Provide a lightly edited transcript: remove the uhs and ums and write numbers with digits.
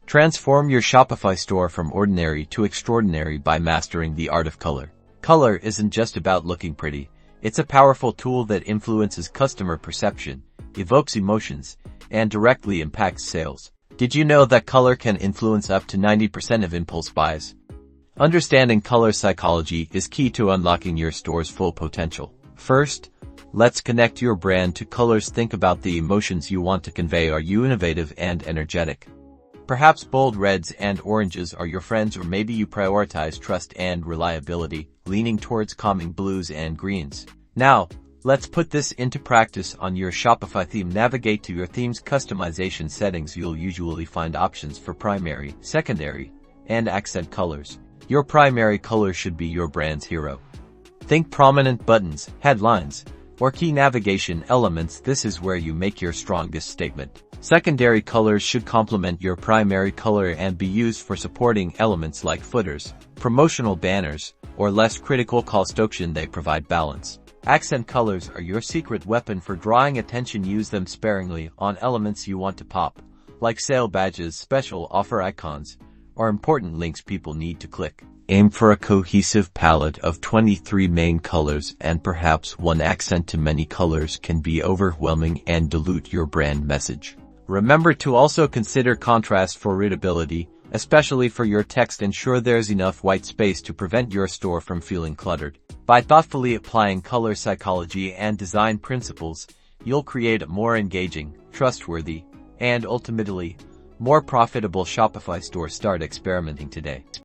Transform your Shopify store from ordinary to extraordinary by mastering the art of color. Color isn't just about looking pretty. It's a powerful tool that influences customer perception, evokes emotions, and directly impacts sales. Did you know that color can influence up to 90% of impulse buys? Understanding color psychology is key to unlocking your store's full potential. First, let's connect your brand to colors. Think about the emotions you want to convey. Are you innovative and energetic? Perhaps bold reds and oranges are your friends, or maybe you prioritize trust and reliability, leaning towards calming blues and greens. Now, let's put this into practice on your Shopify theme. Navigate to your theme's customization settings. You'll usually find options for primary, secondary, and accent colors. Your primary color should be your brand's hero. Think prominent buttons, headlines, or key navigation elements. This is where you make your strongest statement. Secondary colors should complement your primary color and be used for supporting elements like footers, promotional banners, or less critical calls to action. They provide balance. Accent colors are your secret weapon for drawing attention. Use them sparingly on elements you want to pop, like sale badges, special offer icons, or important links people need to click. Aim for a cohesive palette of 23 main colors, and perhaps one accent. Too many colors can be overwhelming and dilute your brand message. Remember to also consider contrast for readability, especially for your text. Ensure there's enough white space to prevent your store from feeling cluttered. By thoughtfully applying color psychology and design principles, you'll create a more engaging, trustworthy, and ultimately, more profitable Shopify store. Start experimenting today.